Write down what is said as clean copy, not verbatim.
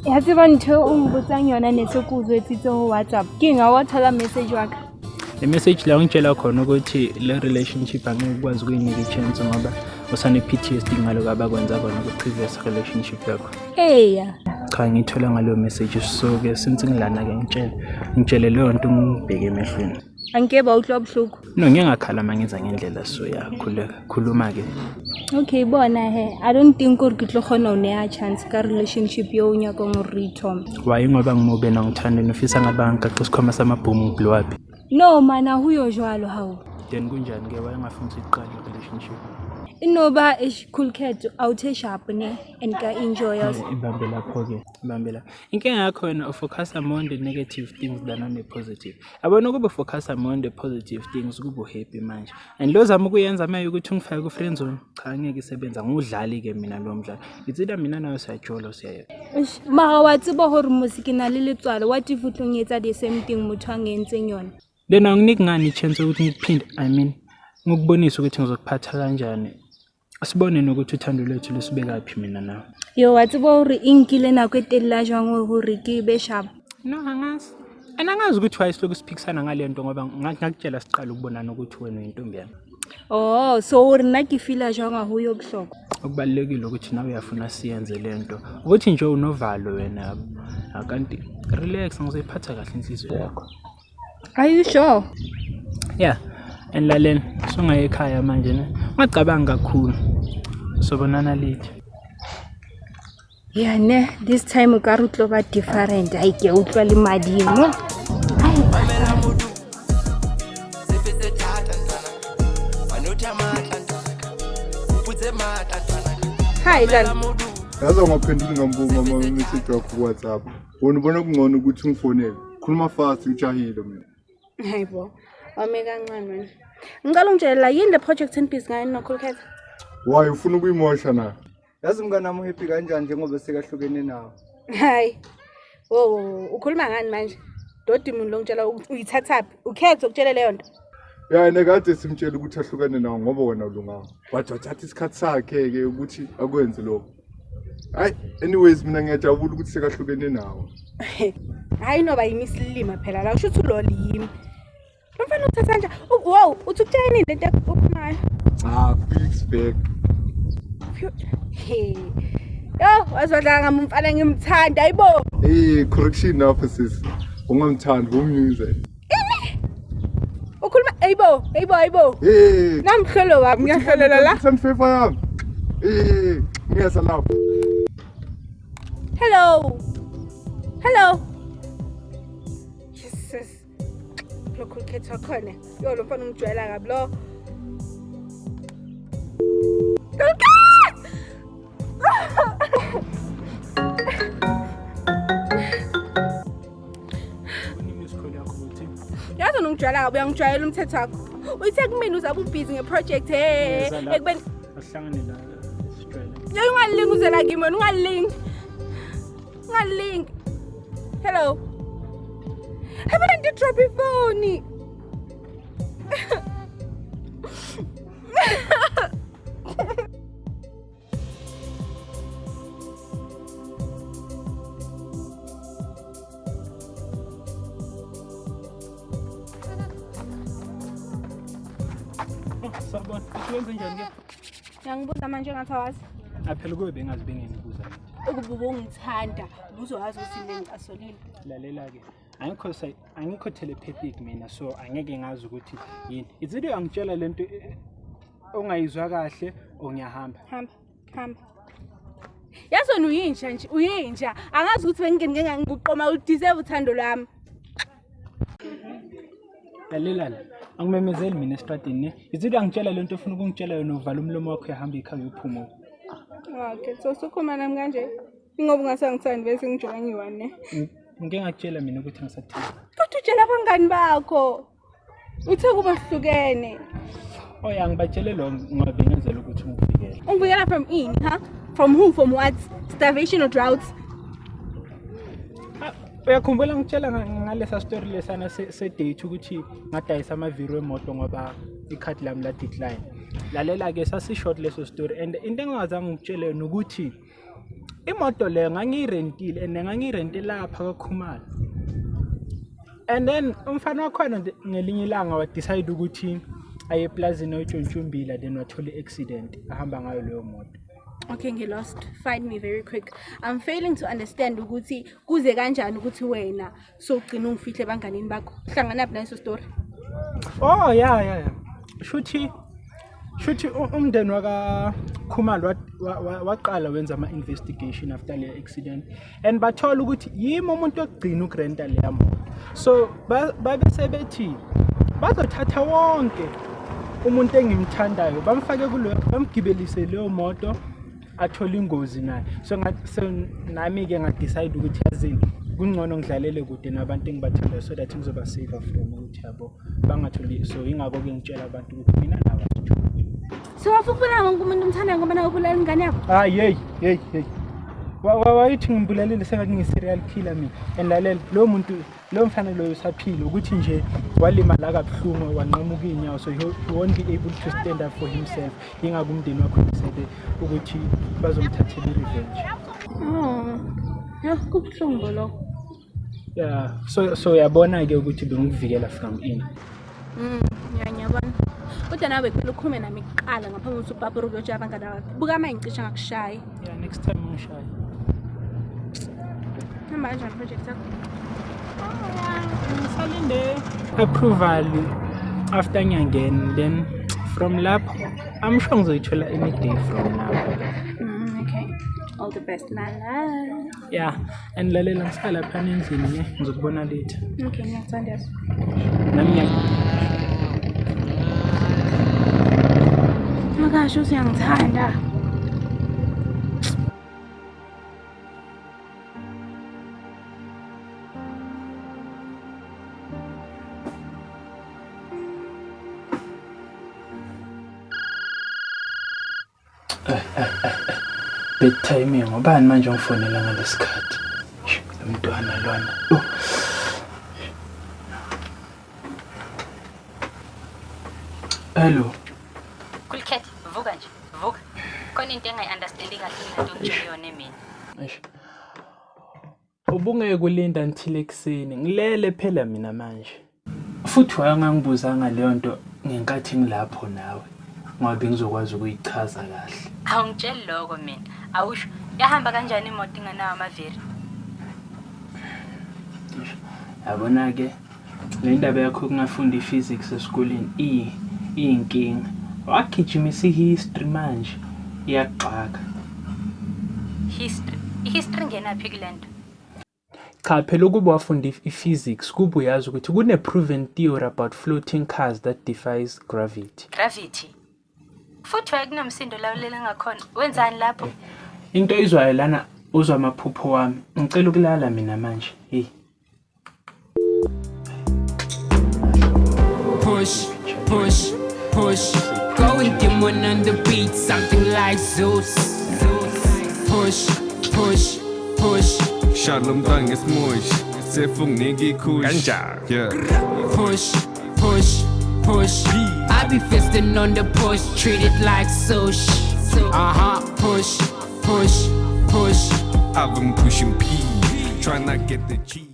yazi ntho o ngbotsang yona ne se ko utswetsitse ho WhatsApp ke nga wa thola message wa ka le message la ngitshela khona ukuthi le relationship angikwazi ukuyinika ichance ngoba usane PTSD ngaloko abakwenza kona ku previous relationship yakho. Cha ngithola ngalo message so ke since ngilana ke ngitshele leyo nto ngibheke emehlweni. Angikeba uhlwa buhluku. No ngiyangakhala mangenza ngendlela so khuluma ke. Okay bona he I don't think gore ke tlo khona o ne a chance ka relationship yo unya go ngorithom. Why ngoba ngimobe nangithanda nofisa ngabanga xa sikhoma samabhomu blow up. No mana huyo jwalo hawo. Then kunjani ke wayengafuni siqale relationship? Inoba cool cat awuthe sharp ne enka enjoy us. Ibambe lapho ke ibambela. Inkinga yakho wena focus more on the negative things than on the positive. Abona ukuba focus more on the positive things kubo happy manje. And lo zama ukuyenza maye ukuthi ungifake ku friend zone cha ngeke isebenza ngudlali ke mina lo mdlalo. Itsida mina nawe siyajola siyaye. Mara wa tsebo hore musiki na le letswalo what if utlongetsa the same thing motho angentseng yona. Lena nginiki ngani chance ukuthi ngiphinde ngikubonisa ukuthi ngizokuphatha kanjani. Asibone nokuthi uthando lwethu lusibeka phi mina nawe. Yo watsibo hore inkile nako etella jwang hore ke be sharp. No angazi. Angazi ukuthi why siloku siphikisana ngale nto ngoba ngakutshela siqala ukubonana ukuthi wena uyintombi yami. Oh so hore nna ke feel jwang ho yo buhloko. Okubalekile ukuthi nawe uyafuna siyenze lento. Ukuthi nje unovalo wena akanti relax ngizophatha kahle inhliziyo yakho. Are you sure? Yeah. Enlaleni songaye ekhaya manje ne ngacabanga kakhulu sobonana lithi yeah ne this time o ka rutlo ba different I ke utlwa le madimo mamela mudu sepetse thata ntana banotha matla ntana uputse matla ntana hi lan yazo ngaphendula ngambonga ama message wakho ku WhatsApp ubona kungcono ukuthi ngifonele khuluma fast ngijahile mina hayibo wame kancane wena ngicela ungitshela yini le project and business ngayo nokhulukhetha why ufuna ukuyimosha na yazi mngana nami happy kanjani njengoba sekahlukene nawe hayi ukhuluma ngani manje dodi umuntu lo ngitshela uyithathaphi ukhetha ukutshela leyo nto ya nekade simtshela ukuthi ahlukane nawe ngoba wena ulungayo but wathatha isikhathi sakhe ke ukuthi akwenze lokho hayi anyways mina ngiyajabula ukuthi sekahlukene nawe hayi noba yimisilima phela la usho ukuthi uloli yimi mfana uthatha nje wow uthi ukutshela lento okumayo fix back hey yo wazodla ngamfana ngimthanda ayibo correction offices ungamthandi umnyuze ukhuluma ayibo namhlolo wami ngiyahlolela la sanfefa yami ngiyasa lapho hello Jesus lokho khetha khona yo lo mfana ungijwayela kabi lo yazo nongijwayela kabi uyangijwayela umthetho wakho uyithe kumina uzabe ubusy ngeproject ekubeni asihlangane la sijwayele. yo ungalingi uzela kimi wena ungalingi hello haven't you drop your phone Sabona ukwenza njani ke? Ngiyabuza manje ngathawazi. Aphela kube bengazi bengibuza. Ukububa ungithanda, uzowazi ukuthi mina ngicasolile. Lalela ke. Angikho telepathic mina so angeke ngazi ukuthi yini. Izido angitshela lento ongayizwa kahle ongiyahamba. Hamba. Yazona uyinja. Angazi ukuthi bengingeke ngikuqoma udeserve uthando lami. Lalela. Angimemezeli mina estradini ne. Izido angitshela lento ufuna ukungitshela yona uvala umlomo wakho uyahamba ikhaya uyophumula. Okay, so sukhuma nami kanje. Ingoba ungasangithandi bese ngijoyingiwa ne. Ngeke ngakutshela mina ukuthi ngisathini. Kodwa utshela abangani bakho. Uthe kuba sihlukene. Oya ngibatshele lo ngoba bengenzela ukuthi ungivikele. Ungivikela from ini, huh? From who? From what? Starvation or drought? Uyakhumbula ngitshela ngalesa story lesana se date ukuthi ngadayisa amaviro emoto ngoba ikhadi lami la decline. Lalela ke sasi short leso story and into engazange ngitshele nokuthi imoto leyo ngangiyirentile and ngangiyirente lapha kaKhumalo. And then umfana wakhona ngelinye ilanga wa decide ukuthi aye eplazini oyiNtshontshumbila then wathola accident ahamba ngayo leyo moto. Okay, ngilost. Find me very quick. I'm failing to understand ukuthi kuze kanjani ukuthi wena so ugcina ungifihle abanganini bakho. Hlangana naso story. Oh yeah. Shuthi umndeni waka Khumalo waqala wenza ama investigation after le accident and bathola ukuthi yimi umuntu ogcina ukurenta le moto. So babesebethi bazothatha wonke umuntu engimthandayo bamfake kulo bamgibelise leyo moto athola ingozi naye. So nami ke ngadecide ukuthi yazini kungcono ngidlalele kude nabantu engibathandayo so that ngizoba safer from ukuthi yabo bangatholi. So ingakho ke ngitshela abantu ukuthi mina nawe So wafuna wonke umuntu umthandayo ngoba nawe ubulala ingane yakho. Hey. Wayithi ngimbulalile sengathi ngi-serial killer mina. And lalela lo muntu lo mfana lo usaphila ukuthi nje walimala kabuhlungu wanqamuka inyawo so he won't be able to stand up for himself. Ingakho umndeni wakho usebe ukuthi bazomthathela revenge. Ya kubuhlungu lokho. Yeah, so yabona ke ukuthi bengikuvikela from in. Ngiyabona. Kodwa nawe kumele ukhume nami kuqala ngaphambi kokuthi ubabhuru kuyotsha abangane bakho. Buka manje ngicisha ngakushaya. Yeah, next time ngishaya. Hamba kanjani project yakho? Salinde approval after nyangeni then from lapho I'm sure ngizoyithola any day from now. Okay. All the best, my love. Yeah, and lalela ngisala phana endlini ne ngizokubona later. Okay, ngiyakuthanda. Nami Makasho usiyangithanda. bedtime ngobani manje ngifonela ngalesikhathi umntwana lona. Hello. Kulkhet, vuka nje, vuka. Khona into engayi-understandi kahle into ngitshela yona mina. Eish. Ubungeke kulinda until ekseni. Ngilele phela mina manje. Futhi wayengangibuzanga leyo nto ngenkathi ngilapho nawe. Ngoba ngizokwazi ukuyichaza kahle. Awungitsheli lokho mina. Awusho yahamba kanjani imoto inganawo amaviri? Yabona ke le ndaba yakho kungafunda iPhysics esikoleni iyinkinga. Wagijimisa ihistory manje iyaqhaka. History ngenaphi kulento? Cha phela ukuba wafunda iPhysics kuba uyazi ukuthi kune proven theory about floating cars that defies gravity. Gravity. Futhi wayekunamsindo lawulela ngakhona. Wenzani lapho? Into izwayo lana uzwa amaphupho wami. Ngicela ukulala mina manje. Hey. Push. Going demon on the beat, something like Zeus. Push. Shalom danges moish, sefung nigi kush. Yeah. Push. I be fisting on the push, treat it like sush. Push. I've been pushing P, try not get the G.